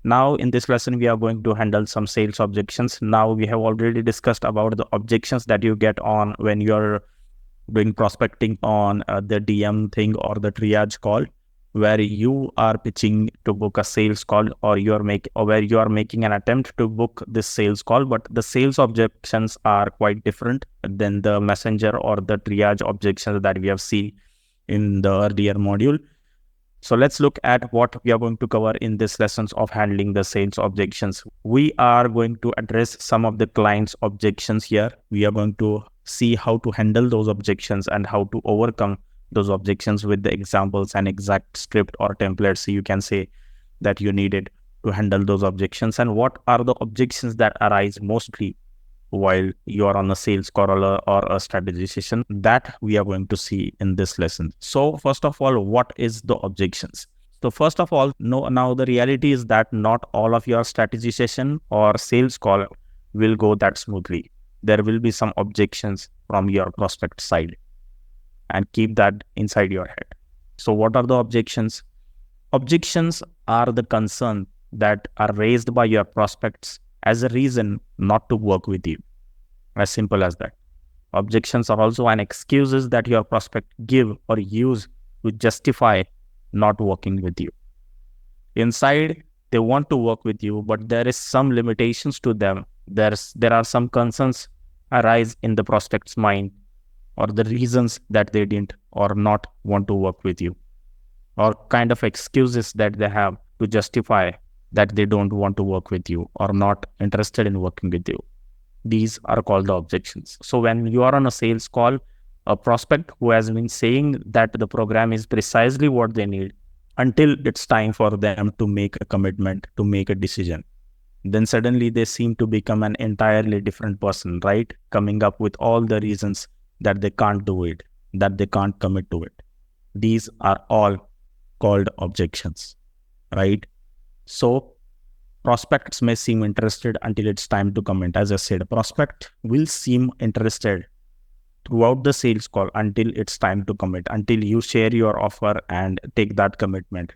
Now, in this lesson, we are going to handle some sales objections. Now, we have already discussed about the objections that you get on when you're doing prospecting on the DM thing or the triage call, where you are pitching to book a sales call, or where you are making an attempt to book this sales call, but the sales objections are quite different than the messenger or the triage objections that we have seen in the earlier module. So let's look at what we are going to cover in this lessons of handling the sales objections. We are going to address some of the client's objections here. We are going to see how to handle those objections and how to overcome those objections with the examples and exact script or templates you can say that you needed to handle those objections, and what are the objections that arise mostly while you are on a sales call or a strategy session, that we are going to see in this lesson. So first of all, what is the objections? So first of all, now the reality is that not all of your strategy session or sales call will go that smoothly. There will be some objections from your prospect side, and keep that inside your head. So what are the objections? Objections are the concern that are raised by your prospects as a reason not to work with you. As simple as that. Objections are also an excuses that your prospect give or use to justify not working with you. Inside, they want to work with you, but there is some limitations to them. There are some concerns arise in the prospect's mind, or the reasons that they didn't or not want to work with you, or kind of excuses that they have to justify that they don't want to work with you or not interested in working with you. These are called the objections. So when you are on a sales call, a prospect who has been saying that the program is precisely what they need until it's time for them to make a commitment, to make a decision, then suddenly they seem to become an entirely different person, right? Coming up with all the reasons that they can't do it, that they can't commit to it. These are all called objections, right? So prospects may seem interested until it's time to commit. As I said, a prospect will seem interested throughout the sales call until it's time to commit, until you share your offer and take that commitment,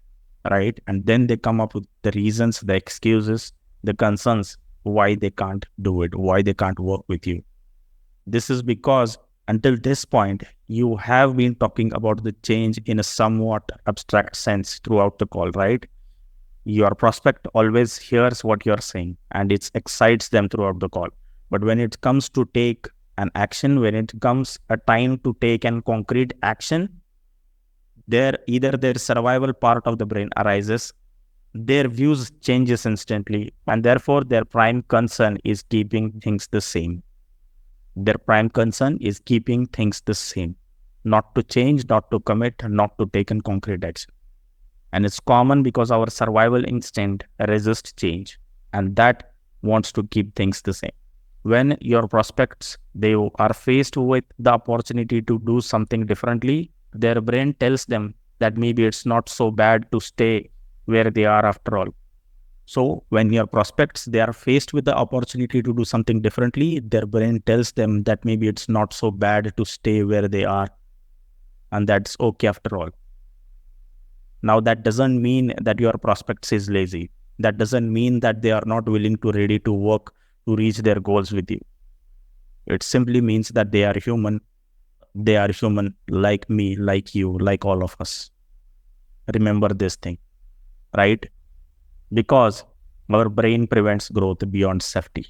right? And then they come up with the reasons, the excuses, the concerns why they can't do it, why they can't work with you. This is because until this point, you have been talking about the change in a somewhat abstract sense throughout the call, right? Your prospect always hears what you're saying and it excites them throughout the call. But when it comes to take an action, when it comes a time to take an concrete action, either their survival part of the brain arises, their views changes instantly, and therefore their prime concern is keeping things the same. Their prime concern is keeping things the same, not to change, not to commit, not to take an concrete action. And it's common because our survival instinct resists change, and that wants to keep things the same. When your prospects, they are faced with the opportunity to do something differently, their brain tells them that maybe it's not so bad to stay where they are after all. So when your prospects, they are faced with the opportunity to do something differently, their brain tells them that maybe it's not so bad to stay where they are, and that's okay after all. Now, that doesn't mean that your prospects is lazy. That doesn't mean that they are not willing to ready to work to reach their goals with you. It simply means that they are human. They are human like me, like you, like all of us. Remember this thing, right? Because our brain prevents growth beyond safety.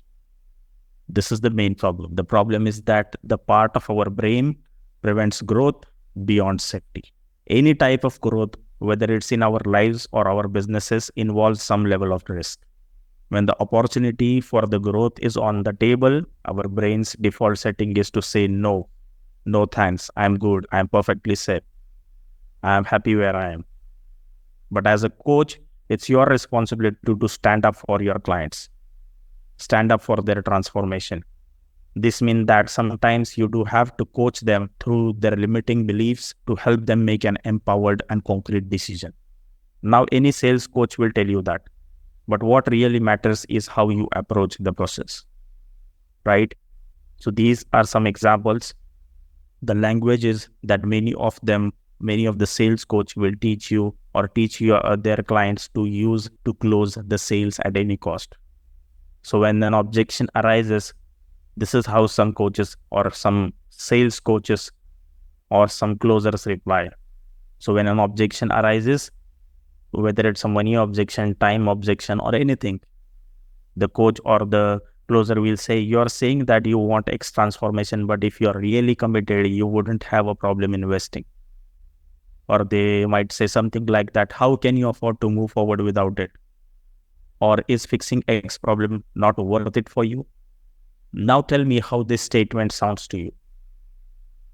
This is the main problem. The problem is that the part of our brain prevents growth beyond safety. Any type of growth, whether it's in our lives or our businesses, involves some level of risk. When the opportunity for the growth is on the table, our brain's default setting is to say no thanks, I'm good, I'm perfectly safe, I'm happy where I am. But as a coach, it's your responsibility to stand up for your clients, stand up for their transformation. This means that sometimes you do have to coach them through their limiting beliefs to help them make an empowered and concrete decision. Now, any sales coach will tell you that. But what really matters is how you approach the process, right? So these are some examples. The languages that many of them many of the sales coach will teach you or teach your their clients to use to close the sales at any cost. So when an objection arises, this is how some coaches or some sales coaches or some closers reply. So when an objection arises, whether it's a money objection, time objection, or anything, the coach or the closer will say, you're saying that you want X transformation, but if you're really committed, you wouldn't have a problem investing. Or they might say something like that, how can you afford to move forward without it? Or is fixing X problem not worth it for you? Now tell me how this statement sounds to you.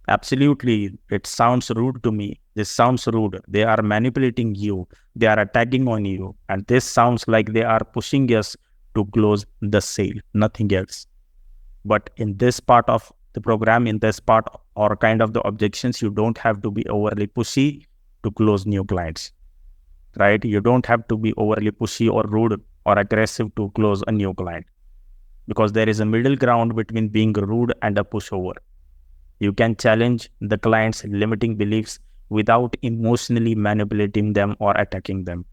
Absolutely, it sounds rude to me. This sounds rude. They are manipulating you. They are attacking on you. And this sounds like they are pushing us to close the sale, nothing else. But in this part of the program, in this part or kind of the objections, you don't have to be overly pushy to close new clients, right? You don't have to be overly pushy or rude or aggressive to close a new client, because there is a middle ground between being rude and a pushover. You can challenge the client's limiting beliefs without emotionally manipulating them or attacking them,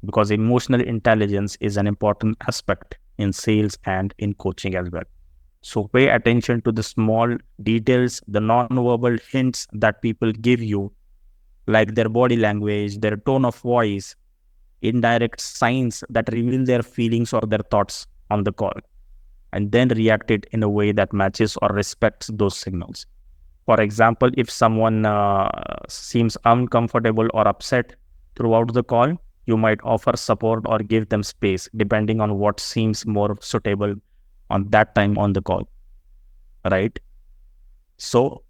because emotional intelligence is an important aspect in sales and in coaching as well. So pay attention to the small details, the non-verbal hints that people give you, like their body language, their tone of voice, indirect signs that reveal their feelings or their thoughts on the call, and then react it in a way that matches or respects those signals. For example, if someone seems uncomfortable or upset throughout the call, you might offer support or give them space, depending on what seems more suitable on that time on the call, right? So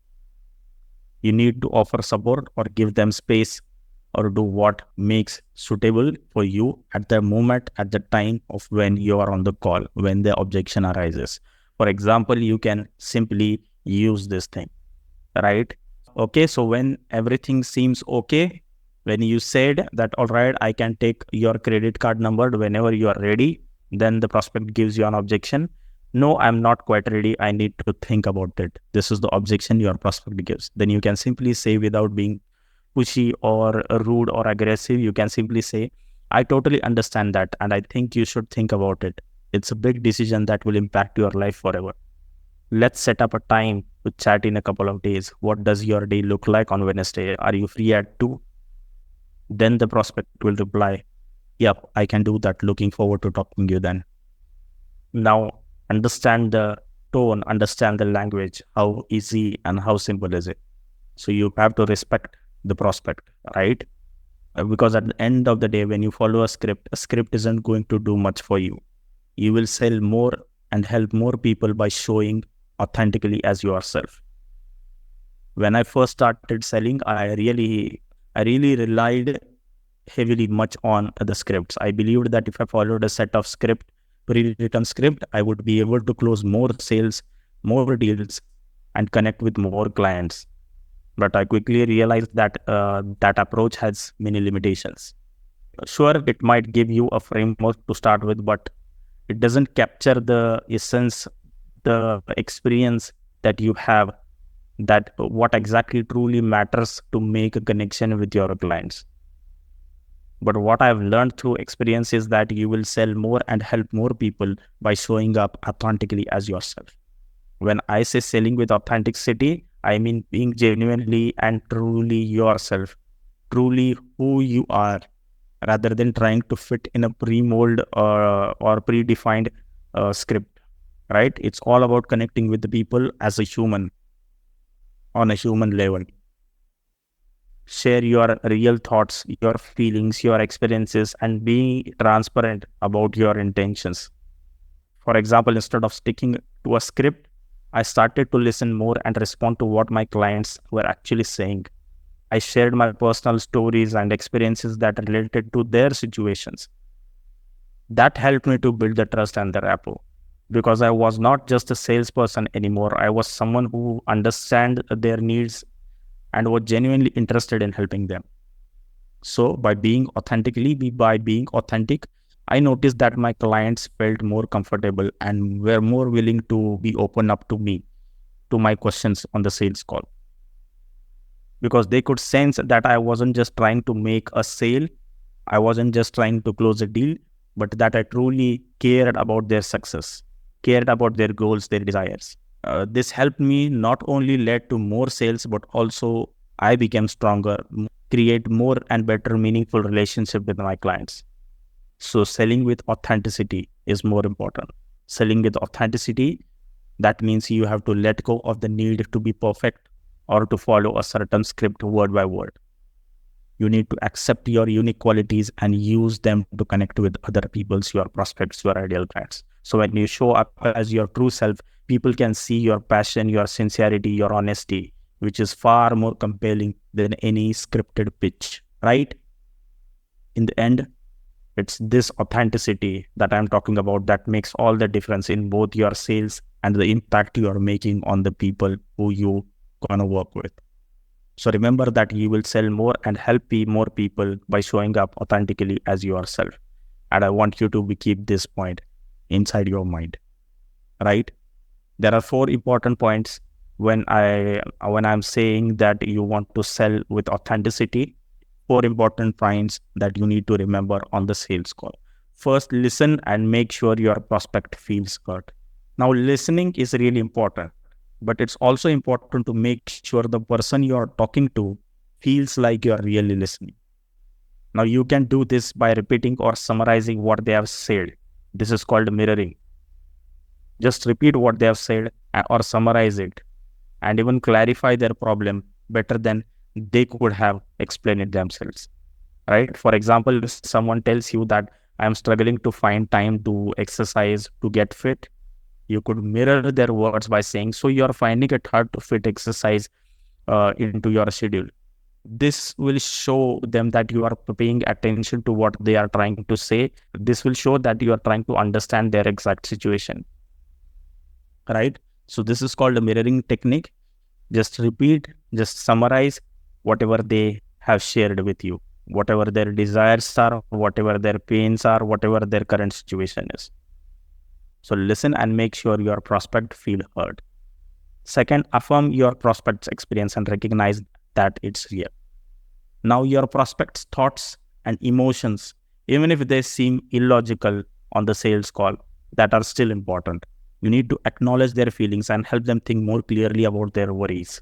you need to offer support or give them space or do what makes suitable for you at the moment, at the time of when you are on the call, when the objection arises. For example, you can simply use this thing, right? Okay, so when everything seems okay, when you said that, all right, I can take your credit card number whenever you are ready, then the prospect gives you an objection. No, I'm not quite ready. I need to think about it. This is the objection your prospect gives. Then you can simply say, without being pushy or rude or aggressive, you can simply say, I totally understand that, and I think you should think about it. It's a big decision that will impact your life forever. Let's set up a time to chat in a couple of days. What does your day look like on Wednesday? Are you free at 2? Then the prospect will reply, yep, I can do that. Looking forward to talking to you then. Now, understand the tone, understand the language. How easy and how simple is it? So you have to respect the prospect, right? Because at the end of the day, when you follow a script isn't going to do much for you. You will sell more and help more people by showing authentically as yourself. When I first started selling, I really relied heavily much on the scripts. I believed that if I followed a set of pre-written script, I would be able to close more sales, more deals, and connect with more clients. But I quickly realized that that approach has many limitations. Sure, it might give you a framework to start with, but it doesn't capture the essence, the experience that you have, that what exactly truly matters to make a connection with your clients. But what I've learned through experience is that you will sell more and help more people by showing up authentically as yourself. When I say selling with authenticity, I mean being genuinely and truly yourself, truly who you are, rather than trying to fit in a pre-mold or predefined script, right? It's all about connecting with the people as a human, on a human level. Share your real thoughts, your feelings, your experiences, and be transparent about your intentions. For example, instead of sticking to a script, I started to listen more and respond to what my clients were actually saying. I shared my personal stories and experiences that related to their situations. That helped me to build the trust and the rapport, because I was not just a salesperson anymore. I was someone who understand their needs and was genuinely interested in helping them. So by being authentic, I noticed that my clients felt more comfortable and were more willing to be open up to me, to my questions on the sales call. because they could sense that I wasn't just trying to make a sale, I wasn't just trying to close a deal, but that I truly cared about their success, cared about their goals, their desires. This helped me not only led to more sales, but also I became stronger, create more and better meaningful relationship with my clients. So selling with authenticity is more important. Selling with authenticity, that means you have to let go of the need to be perfect or to follow a certain script word by word. You need to accept your unique qualities and use them to connect with other people's, your prospects, your ideal clients. So when you show up as your true self, people can see your passion, your sincerity, your honesty, which is far more compelling than any scripted pitch, right? In the end, it's this authenticity that I'm talking about that makes all the difference in both your sales and the impact you are making on the people who you gonna work with. So remember that you will sell more and help more people by showing up authentically as yourself. And I want you to keep this point inside your mind, right? There are 4 important points when I'm saying that you want to sell with authenticity. 4 important points that you need to remember on the sales call. First, listen and make sure your prospect feels heard. Now, listening is really important, but it's also important to make sure the person you are talking to feels like you are really listening. Now, you can do this by repeating or summarizing what they have said. This is called mirroring. Just repeat what they have said or summarize it, and even clarify their problem better than they could have explained it themselves, right? For example, if someone tells you that I'm struggling to find time to exercise to get fit, you could mirror their words by saying, so you're finding it hard to fit exercise into your schedule. This will show them that you are paying attention to what they are trying to say. This will show that you are trying to understand their exact situation, right? So this is called a mirroring technique. Just repeat, just summarize whatever they have shared with you, whatever their desires are, whatever their pains are, whatever their current situation is. So listen and make sure your prospect feel heard. Second, affirm your prospect's experience and recognize that it's real. Now your prospect's thoughts and emotions, even if they seem illogical on the sales call, that are still important. You need to acknowledge their feelings and help them think more clearly about their worries.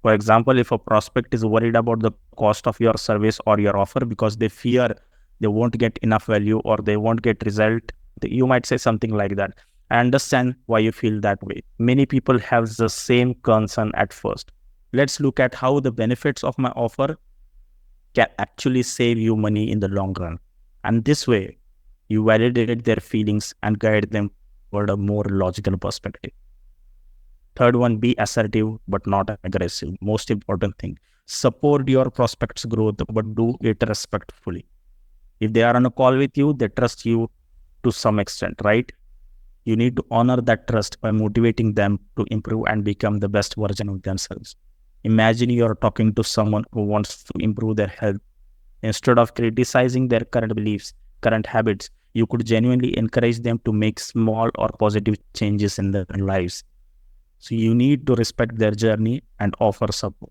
For example, if a prospect is worried about the cost of your service or your offer because they fear they won't get enough value or they won't get result, you might say something like that. I understand why you feel that way. Many people have the same concern at first. Let's look at how the benefits of my offer can actually save you money in the long run. And this way, you validate their feelings and guide them toward a more logical perspective. Third one, be assertive but not aggressive. Most important thing, support your prospects' growth, but do it respectfully. If they are on a call with you, they trust you to some extent, right? You need to honor that trust by motivating them to improve and become the best version of themselves. Imagine you're talking to someone who wants to improve their health. Instead of criticizing their current beliefs, current habits, you could genuinely encourage them to make small or positive changes in their lives. So you need to respect their journey and offer support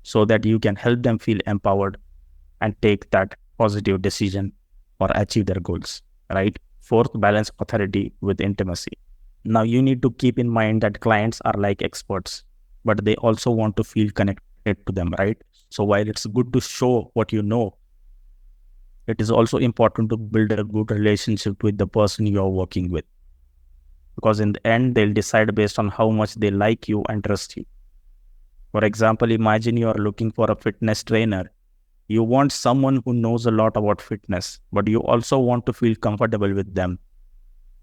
so that you can help them feel empowered and take that positive decision or achieve their goals, right? Fourth, balance authority with intimacy. Now you need to keep in mind that clients are like experts, but they also want to feel connected to them, right? So while it's good to show what you know, it is also important to build a good relationship with the person you are working with. Because in the end, they'll decide based on how much they like you and trust you. For example, imagine you are looking for a fitness trainer. You want someone who knows a lot about fitness, but you also want to feel comfortable with them,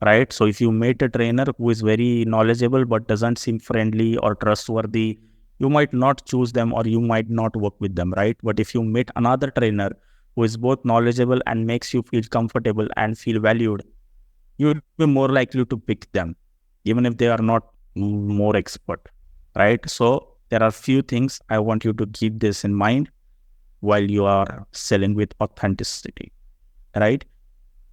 right? So if you meet a trainer who is very knowledgeable but doesn't seem friendly or trustworthy, you might not choose them or you might not work with them, right? But if you meet another trainer who is both knowledgeable and makes you feel comfortable and feel valued, you will be more likely to pick them, even if they are not more expert, right? So there are few things I want you to keep this in mind while you are selling with authenticity, right?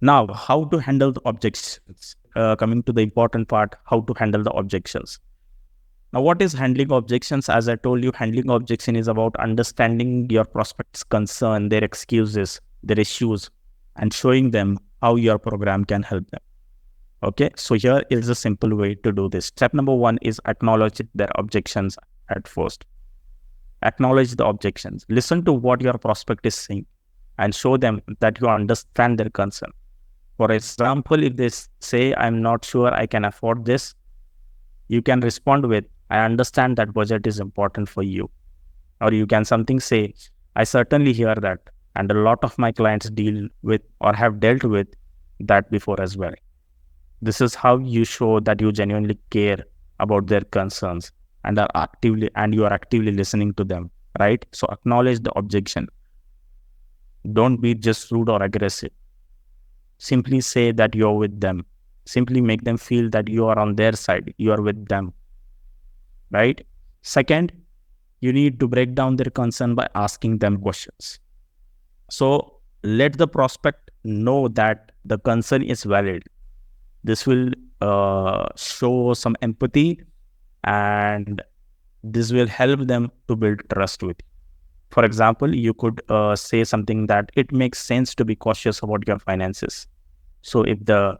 Now, how to handle the objections? Coming to the important part, how to handle the objections. Now, what is handling objections? As I told you, handling objection is about understanding your prospect's concern, their excuses, their issues, and showing them how your program can help them. Okay, so here is a simple way to do this. Step number one is acknowledge their objections at first. Acknowledge the objections. Listen to what your prospect is saying and show them that you understand their concern. For example, if they say, I'm not sure I can afford this, you can respond with, I understand that budget is important for you. Or you can something say, I certainly hear that. And a lot of my clients deal with or have dealt with that before as well. This is how you show that you genuinely care about their concerns and you are actively listening to them, right? So acknowledge the objection. Don't be just rude or aggressive. Simply say that you're with them. Simply make them feel that you are on their side. You are with them, right? Second, you need to break down their concern by asking them questions. So let the prospect know that the concern is valid. This will show some empathy, and this will help them to build trust with you. For example, you could say something that it makes sense to be cautious about your finances. So if the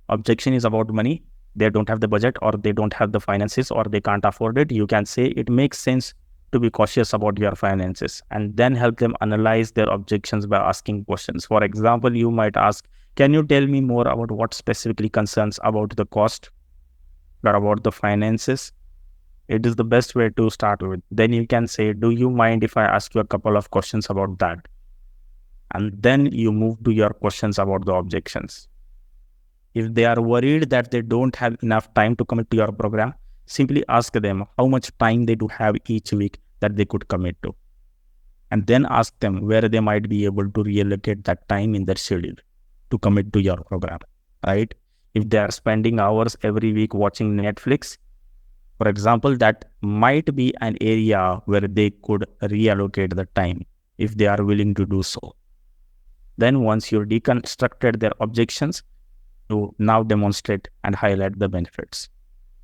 objection is about money, they don't have the budget or they don't have the finances or they can't afford it, you can say it makes sense to be cautious about your finances, and then help them analyze their objections by asking questions. For example, you might ask, can you tell me more about what specifically concerns about the cost or about the finances? It is the best way to start with. Then you can say, do you mind if I ask you a couple of questions about that? And then you move to your questions about the objections. If they are worried that they don't have enough time to commit to your program, simply ask them how much time they do have each week that they could commit to. And then ask them where they might be able to reallocate that time in their schedule to commit to your program, right? If they are spending hours every week watching Netflix, for example, that might be an area where they could reallocate the time if they are willing to do so. Then once you deconstructed their objections, you now demonstrate and highlight the benefits.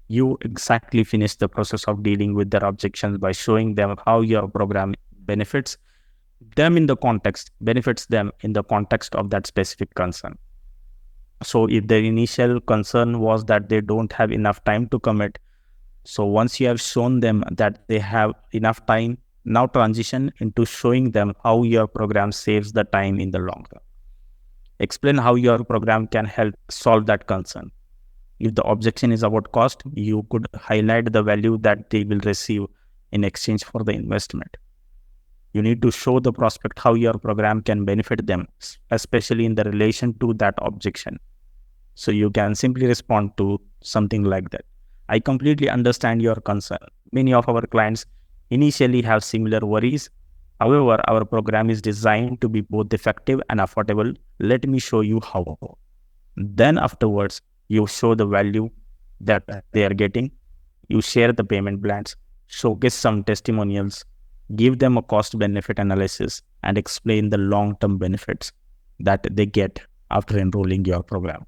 You exactly finish the process of dealing with their objections by showing them how your program benefits them in the context of that specific concern. So if their initial concern was that they don't have enough time to commit, so once you have shown them that they have enough time, now transition into showing them how your program saves the time in the long run. Explain how your program can help solve that concern. If the objection is about cost, you could highlight the value that they will receive in exchange for the investment. You need to show the prospect how your program can benefit them, especially in the relation to that objection. So you can simply respond to something like that. I completely understand your concern. Many of our clients initially have similar worries. However, our program is designed to be both effective and affordable. Let me show you how. Then afterwards, you show the value that they are getting. You share the payment plans, showcase some testimonials, give them a cost-benefit analysis, and explain the long-term benefits that they get after enrolling your program.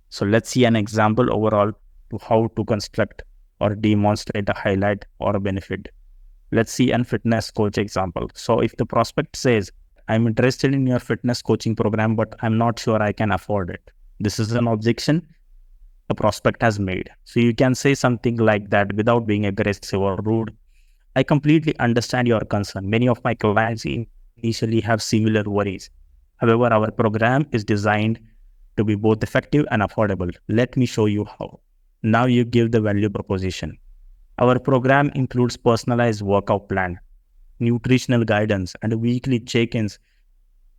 So let's see an example overall to how to construct or demonstrate a highlight or a benefit. Let's see a fitness coach example. So if the prospect says, I'm interested in your fitness coaching program, but I'm not sure I can afford it. This is an objection the prospect has made. So you can say something like that without being aggressive or rude. I completely understand your concern. Many of my clients initially have similar worries. However, our program is designed to be both effective and affordable. Let me show you how. Now you give the value proposition. Our program includes personalized workout plan, nutritional guidance, and weekly check-ins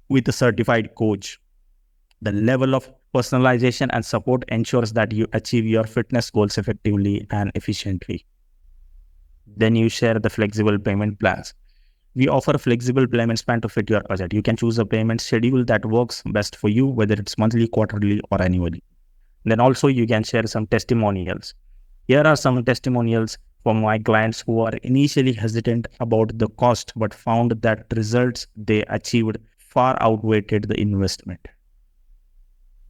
with a certified coach. The level of personalization and support ensures that you achieve your fitness goals effectively and efficiently. Then you share the flexible payment plans. We offer a flexible payment plan to fit your budget. You can choose a payment schedule that works best for you, whether it's monthly, quarterly, or annually. Then also you can share some testimonials. Here are some testimonials from my clients who are initially hesitant about the cost, but found that results they achieved far outweighed the investment.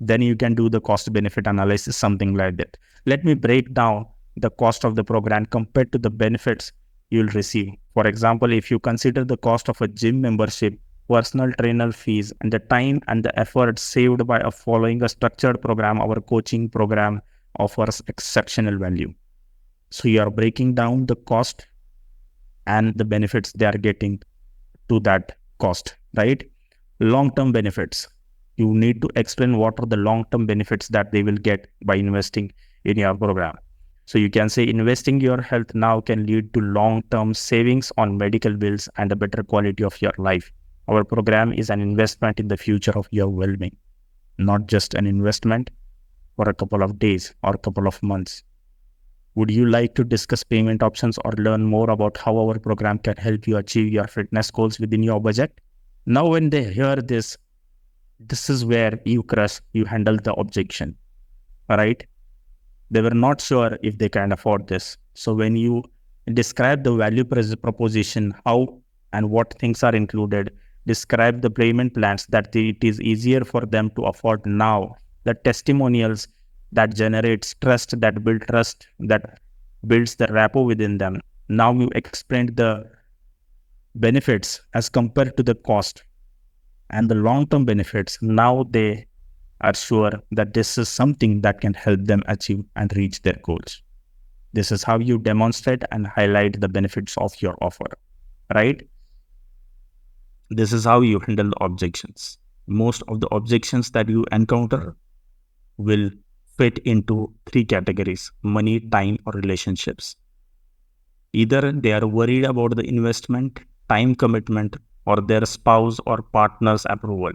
Then you can do the cost benefit analysis, something like that. Let me break down the cost of the program compared to the benefits you'll receive. For example, if you consider the cost of a gym membership, personal trainer fees, and the time and the effort saved by following a structured program, our coaching program offers exceptional value. So you are breaking down the cost and the benefits they are getting to that cost, right? Long-term benefits. You need to explain what are the long-term benefits that they will get by investing in your program. So you can say investing your health now can lead to long-term savings on medical bills and a better quality of your life. Our program is an investment in the future of your well-being, not just an investment for a couple of days or a couple of months. Would you like to discuss payment options or learn more about how our program can help you achieve your fitness goals within your budget? Now, when they hear this, this is where you handle the objection, right? They were not sure if they can afford this. So when you describe the value proposition, how and what things are included, describe the payment plans that it is easier for them to afford now, the testimonials that generates trust, that builds the rapport within them. Now you explained the benefits as compared to the cost and the long-term benefits. Now they are sure that this is something that can help them achieve and reach their goals. This is how you demonstrate and highlight the benefits of your offer, right? This is how you handle the objections. Most of the objections that you encounter will fit into three categories: money, time, or relationships. Either they are worried about the investment, time commitment, or their spouse or partner's approval.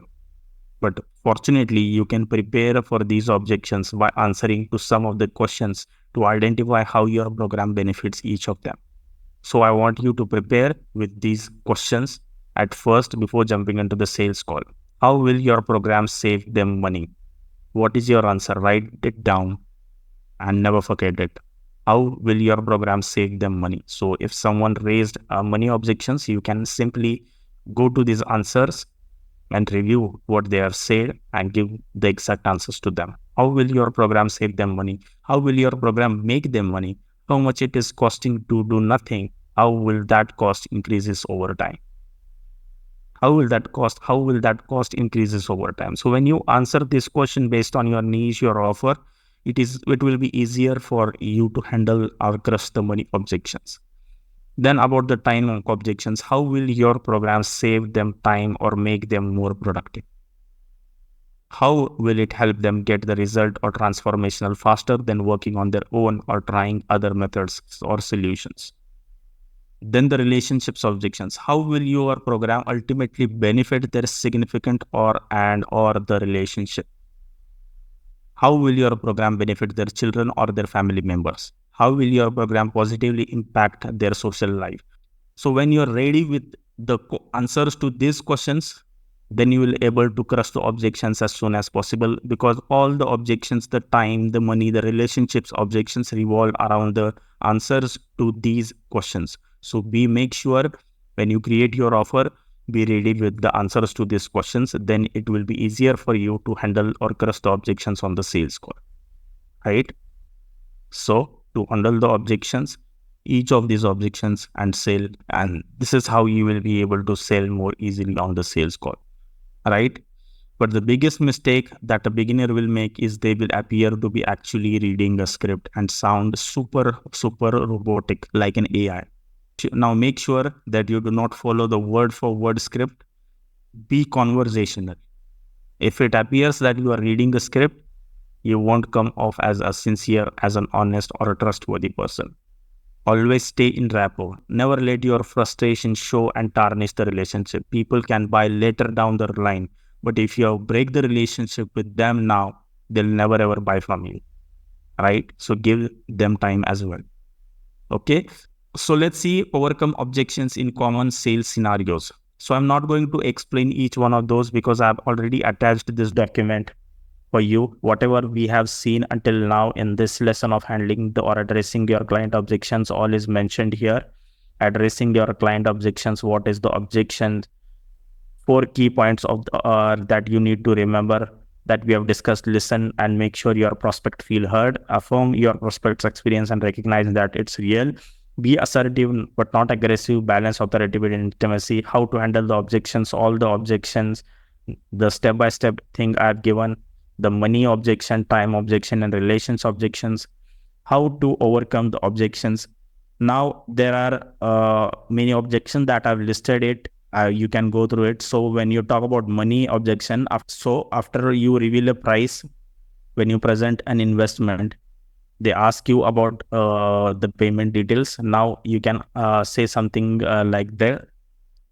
But fortunately, you can prepare for these objections by answering to some of the questions to identify how your program benefits each of them. So I want you to prepare with these questions at first before jumping into the sales call. How will your program save them money? What is your answer? Write it down and never forget it. How will your program save them money? So if someone raised money objections, you can simply go to these answers and review what they have said and give the exact answers to them. How will your program save them money? How will your program make them money? How much it is costing to do nothing? How will that cost increases over time? How will that cost increases over time? So when you answer this question based on your niche, your offer, it will be easier for you to handle or crush the money objections. Then about the time objections, how will your program save them time or make them more productive? How will it help them get the result or transformational faster than working on their own or trying other methods or solutions? Then the relationships objections. How will your program ultimately benefit their significant or the relationship? How will your program benefit their children or their family members? How will your program positively impact their social life? So when you're ready with the answers to these questions, then you will able to crush the objections as soon as possible, because all the objections, the time, the money, the relationships objections revolve around the answers to these questions. So make sure when you create your offer, be ready with the answers to these questions. Then it will be easier for you to handle or crush the objections on the sales call, right? So to handle the objections, each of these objections and sell, and this is how you will be able to sell more easily on the sales call, right? But the biggest mistake that a beginner will make is they will appear to be actually reading a script and sound super robotic like an AI. Now make sure that you do not follow the word for word script. Be conversational. If it appears that you are reading a script, you won't come off as a sincere, as an honest or a trustworthy person. Always stay in rapport. Never let your frustration show and tarnish the relationship. People can buy later down the line, but if you break the relationship with them now, they'll never ever buy from you, right? So give them time as well. Okay. So let's see overcome objections in common sales scenarios. So I'm not going to explain each one of those because I've already attached this document for you. Whatever we have seen until now in this lesson of handling or addressing your client objections, all is mentioned here. Addressing your client objections, what is the objection? 4 key points of that you need to remember. that we have discussed. Listen and make sure your prospect feel heard. Affirm your prospect's experience and recognize that it's real. Be assertive but not aggressive. Balance authority with intimacy. How to handle the objections, all the objections, the step-by-step thing I've given, the money objection, time objection, and relations objections. How to overcome the objections. Now there are many objections that I've listed it. You can go through it. So when you talk about money objection, after you reveal a price, when you present an investment, they ask you about the payment details. Now you can say something like that.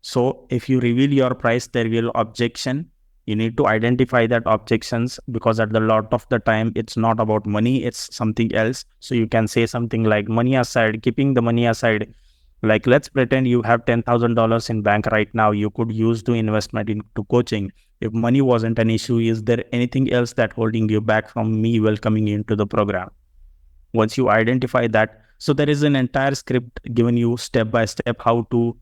So if you reveal your price, there will objection. You need to identify that objections, because at the lot of the time it's not about money, it's something else. So you can say something like, money aside, keeping the money aside, like let's pretend you have $10,000 in bank right now. You could use to investment into coaching. If money wasn't an issue, is there anything else that holding you back from me welcoming you into the program? Once you identify that, so there is an entire script given you step by step how to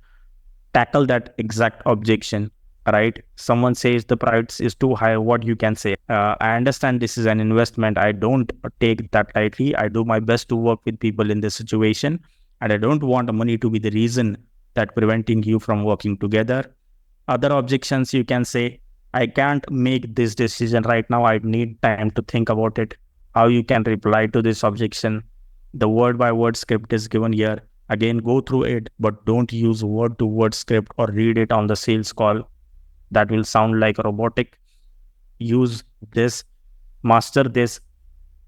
tackle that exact objection, right? Someone says the price is too high. What you can say? I understand this is an investment. I don't take that lightly. I do my best to work with people in this situation, and I don't want money to be the reason that preventing you from working together. Other objections you can say, I can't make this decision right now. I need time to think about it. How you can reply to this objection? The word by word script is given here. Again, go through it, but don't use word to word script or read it on the sales call. That will sound like robotic. Use this, master this,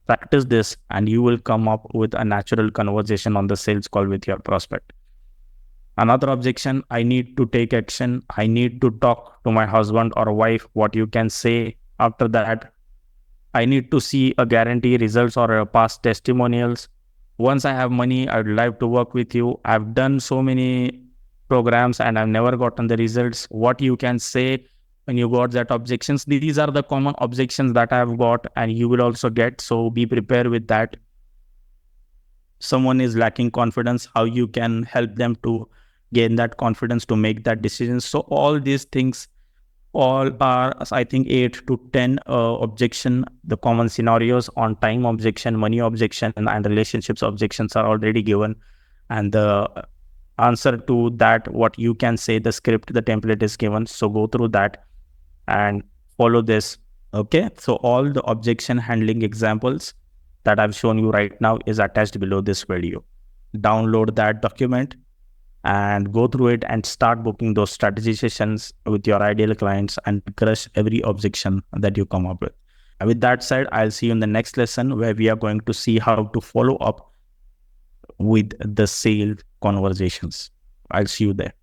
practice this, and you will come up with a natural conversation on the sales call with your prospect. Another objection, I need to take action. I need to talk to my husband or wife. What you can say after that, I need to see a guarantee results or a past testimonials. Once I have money, I'd like to work with you. I've done so many programs and I've never gotten the results. What you can say when you got that objections. These are the common objections that I've got and you will also get. So be prepared with that. Someone is lacking confidence, how you can help them to gain that confidence to make that decision. So all these things, all are, I think, 8 to 10 objection. The common scenarios on time objection, money objection, and relationships objections are already given. And the answer to that, what you can say, the script, the template is given. So go through that and follow this. Okay. So all the objection handling examples that I've shown you right now is attached below this video. Download that document and go through it and start booking those strategy sessions with your ideal clients and crush every objection that you come up with. And with that said, I'll see you in the next lesson where we are going to see how to follow up with the sales conversations. I'll see you there.